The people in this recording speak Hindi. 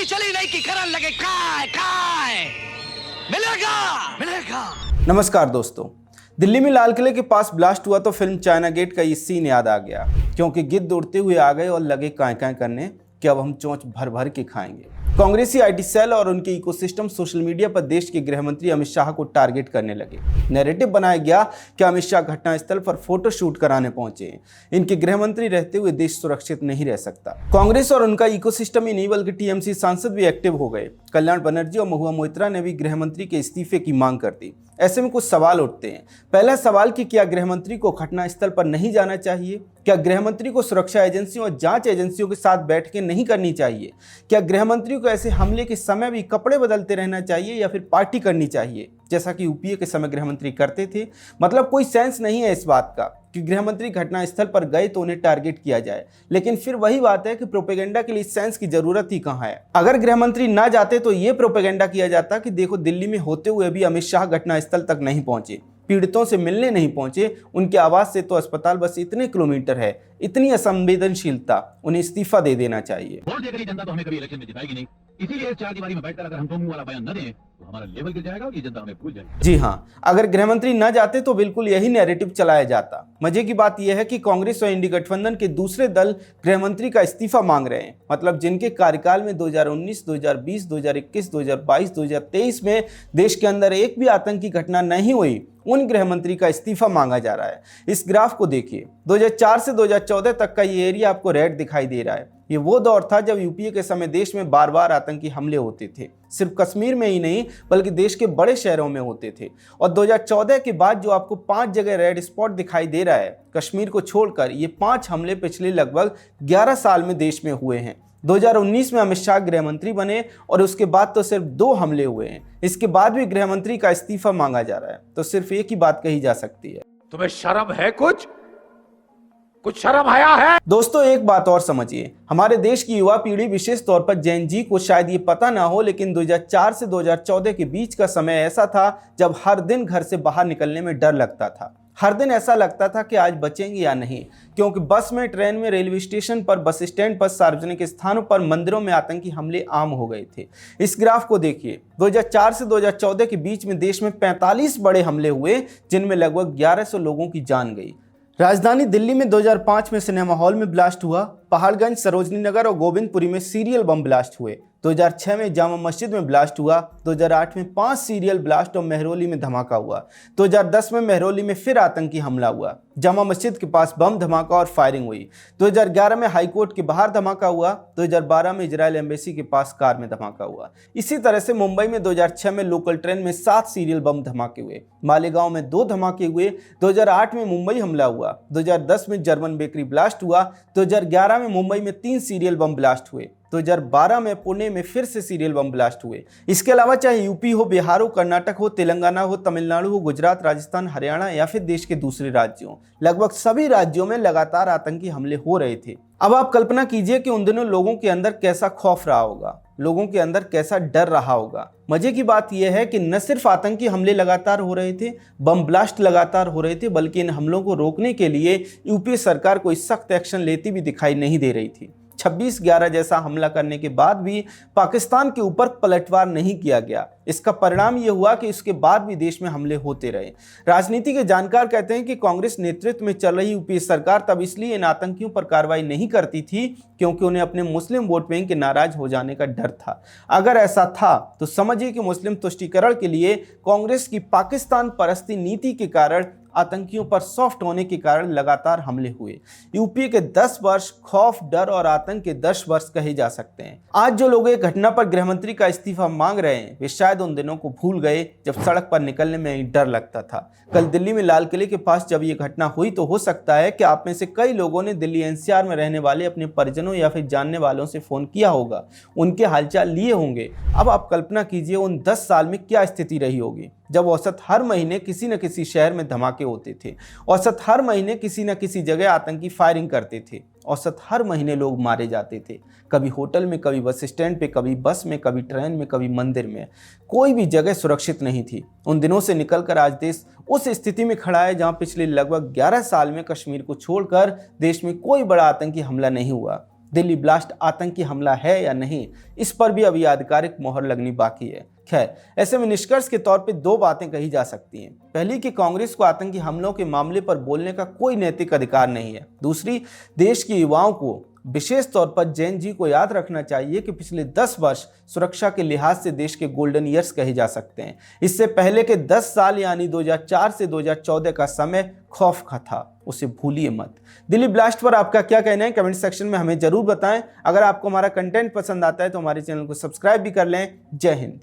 चली नहीं कि करन लगे काय काय मिलेगा मिलेगा। नमस्कार दोस्तों, दिल्ली में लाल किले के पास ब्लास्ट हुआ तो फिल्म चाइना गेट का ये सीन याद आ गया, क्योंकि गिद्ध उड़ते हुए आ गए और लगे काय काय करने कि अब हम चोंच भर भर के खाएंगे। कांग्रेसी आईटी सेल और उनके इकोसिस्टम सोशल मीडिया पर देश के गृह मंत्री अमित शाह को टारगेट करने लगे। नैरेटिव बनाया गया कि अमित शाह घटनास्थल पर फोटो शूट कराने पहुंचे। इनके गृह मंत्री रहते हुए देश सुरक्षित नहीं रह सकता। कांग्रेस और उनका इकोसिस्टम ही नहीं बल्कि टीएमसी सांसद भी एक्टिव हो गए। कल्याण बनर्जी और महुआ मोइत्रा ने भी गृह मंत्री के इस्तीफे की मांग कर दी। ऐसे में कुछ सवाल उठते हैं। पहला सवाल कि क्या गृह मंत्री को घटनास्थल पर नहीं जाना चाहिए? क्या गृह मंत्री को सुरक्षा एजेंसियों और जांच एजेंसियों के साथ बैठकें नहीं करनी चाहिए? क्या गृह मंत्री को ऐसे हमले के समय भी कपड़े बदलते रहना चाहिए या फिर पार्टी करनी चाहिए, जैसा कि यूपीए के समय गृह मंत्री करते थे? मतलब कोई सेंस नहीं है इस बात का कि गृह मंत्री घटनास्थल पर गए तो उन्हें टारगेट किया जाए। लेकिन फिर वही बात है कि प्रोपेगेंडा के लिए सेंस की जरूरत ही कहाँ है। अगर गृह मंत्री ना जाते तो ये प्रोपेगेंडा किया जाता कि देखो, दिल्ली में होते हुए भी अमित शाह घटनास्थल तक नहीं पहुंचे, पीड़ितों से मिलने नहीं पहुंचे, उनके आवास से तो अस्पताल बस इतने किलोमीटर है। इतनी असंवेदनशीलता, उन्हें इस्तीफा दे देना चाहिए। वोट देकर ही जनता तो हमें कभी इलेक्शन में जिताएगी नहीं, इसीलिए चार दीवारी में बैठकर अगर हम मुंह वाला बयान न दें तो हमारा लेवल गिर जाएगा और ये जनता हमें भूल जाएगी। जी हाँ, अगर गृह मंत्री न जाते तो बिल्कुल यही नैरेटिव चलाया जाता। मजे की बात यह है कि कांग्रेस और इंडी गठबंधन के दूसरे दल गृह मंत्री का इस्तीफा मांग रहे हैं। मतलब जिनके कार्यकाल में 2019, 2020, 2021, 2022, 2023 में देश के अंदर एक भी आतंकी घटना नहीं हुई, उन गृह मंत्री का इस्तीफा मांगा जा रहा है। इस ग्राफ को देखिए, 2004 से 2014 तक का ये एरिया आपको रेड दिखाई दे रहा है। ये वो दौर था जब यूपीए के समय देश में बार बार आतंकी हमले होते थे। सिर्फ कश्मीर में ही नहीं बल्कि देश के बड़े शहरों में होते थे। और 2014 के बाद जो आपको 5 जगह रेड स्पॉट दिखाई दे रहा है, कश्मीर को छोड़कर, ये 5 हमले पिछले लगभग 11 साल में देश में हुए हैं। 2019 में अमित शाह गृह मंत्री बने और उसके बाद तो सिर्फ 2 हमले हुए हैं। इसके बाद भी गृह मंत्री का इस्तीफा मांगा जा रहा है। तो सिर्फ एक ही बात कही जा सकती है, तुम्हें शर्म है? कुछ शर्म आया है? दोस्तों एक बात और समझिए, हमारे देश की युवा पीढ़ी, विशेष तौर पर जैन जी को शायद ये पता ना हो, लेकिन 2004 से 2014 के बीच का समय ऐसा था जब हर दिन घर से बाहर निकलने में डर लगता था। हर दिन ऐसा लगता था कि आज बचेंगे या नहीं, क्योंकि बस में, ट्रेन में, रेलवे स्टेशन पर, बस स्टैंड पर, सार्वजनिक स्थानों पर, मंदिरों में आतंकी हमले आम हो गए थे। इस ग्राफ को देखिए, 2004 से 2014 के बीच में देश में 45 बड़े हमले हुए, जिनमें लगभग 1100 लोगों की जान गई। राजधानी दिल्ली में 2005 में सिनेमा हॉल में ब्लास्ट हुआ। पहाड़गंज, सरोजनी नगर और गोविंदपुरी में सीरियल बम ब्लास्ट हुए। 2006 में जामा मस्जिद में ब्लास्ट हुआ। 2008 में 5 सीरियल ब्लास्ट और मेहरौली में धमाका हुआ। 2010 में मेहरौली में फिर आतंकी हमला हुआ। जामा मस्जिद के पास बम धमाका और फायरिंग हुई। 2011 में हाईकोर्ट के बाहर धमाका हुआ। 2012 में इजरायल एम्बेसी के पास कार में धमाका हुआ। इसी तरह से मुंबई में 2006 में लोकल ट्रेन में 7 सीरियल बम धमाके हुए। मालेगांव में 2 धमाके हुए। 2008 में मुंबई हमला हुआ। 2010 में जर्मन बेकरी ब्लास्ट हुआ। 2011 में मुंबई में 3 सीरियल बम ब्लास्ट हुए। 2012 में पुणे में फिर से सीरियल बम ब्लास्ट हुए। इसके अलावा चाहे यूपी हो, बिहार हो, कर्नाटक हो, तेलंगाना हो, तमिलनाडु हो, गुजरात, राजस्थान, हरियाणा या फिर देश के दूसरे राज्यों, लगभग सभी राज्यों में लगातार आतंकी हमले हो रहे थे। अब आप कल्पना कीजिए कि उन दिनों लोगों के अंदर कैसा खौफ रहा होगा, लोगों के अंदर कैसा डर रहा होगा। मजे की बात यह है कि न सिर्फ आतंकी हमले लगातार हो रहे थे, बम ब्लास्ट लगातार हो रहे थे, बल्कि इन हमलों को रोकने के लिए यूपी सरकार कोई सख्त एक्शन लेती भी दिखाई नहीं दे रही थी। 26/11 जैसा हमला करने के बाद भी पाकिस्तान के ऊपर पलटवार नहीं किया गया। इसका परिणाम यह हुआ कि उसके बाद भी देश में हमले होते रहे। राजनीति के जानकार कहते हैं कि कांग्रेस नेतृत्व में चल रही यूपीए सरकार तब इसलिए इन आतंकियों पर कार्रवाई नहीं करती थी क्योंकि उन्हें अपने मुस्लिम वोट बैंक के नाराज हो जाने का डर था। अगर ऐसा था तो समझिए कि मुस्लिम तुष्टीकरण के लिए कांग्रेस की पाकिस्तान परस्ती नीति के कारण, आतंकियों पर सॉफ्ट होने के कारण लगातार हमले हुए। यूपी के 10 वर्ष खौफ, डर और आतंक के 10 वर्ष कहे जा सकते हैं। आज जो लोग एक घटना पर गृह मंत्री का इस्तीफा मांग रहे हैं, वे शायद उन दिनों को भूल गए जब सड़क पर निकलने में ही डर लगता था। कल दिल्ली में लाल किले के पास जब ये घटना हुई तो हो सकता है कि आप में से कई लोगों ने दिल्ली एनसीआर में रहने वाले अपने परिजनों या फिर जानने वालों से फोन किया होगा, उनके हालचाल लिए होंगे। अब आप कल्पना कीजिए उन 10 साल में क्या स्थिति रही होगी, जब औसत हर महीने किसी न किसी शहर में धमाके होते थे, औसत हर महीने किसी न किसी जगह आतंकी फायरिंग करते थे, औसत हर महीने लोग मारे जाते थे, कभी होटल में, कभी बस स्टैंड पे, कभी बस में, कभी ट्रेन में, कभी मंदिर में। कोई भी जगह सुरक्षित नहीं थी। उन दिनों से निकलकर आज देश उस स्थिति में खड़ा है जहां पिछले लगभग 11 साल में कश्मीर को छोड़कर देश में कोई बड़ा आतंकी हमला नहीं हुआ। दिल्ली ब्लास्ट आतंकी हमला है या नहीं, इस पर भी अभी आधिकारिक मोहर लगनी बाकी है। खैर, ऐसे में निष्कर्ष के तौर पे दो बातें कही जा सकती हैं। पहली कि कांग्रेस को आतंकी हमलों के मामले पर बोलने का कोई नैतिक अधिकार नहीं है। दूसरी, देश के युवाओं को विशेष तौर पर जैन जी को याद रखना चाहिए कि पिछले 10 वर्ष सुरक्षा के लिहाज से देश के गोल्डन ईयर्स कहे जा सकते हैं। इससे पहले के 10 साल यानी 2004 से 2014 का समय खौफ का था, उसे भूलिए मत। दिल्ली ब्लास्ट पर आपका क्या कहना है कमेंट सेक्शन में हमें जरूर बताएं। अगर आपको हमारा कंटेंट पसंद आता है तो हमारे चैनल को सब्सक्राइब भी कर लें। जय हिंद।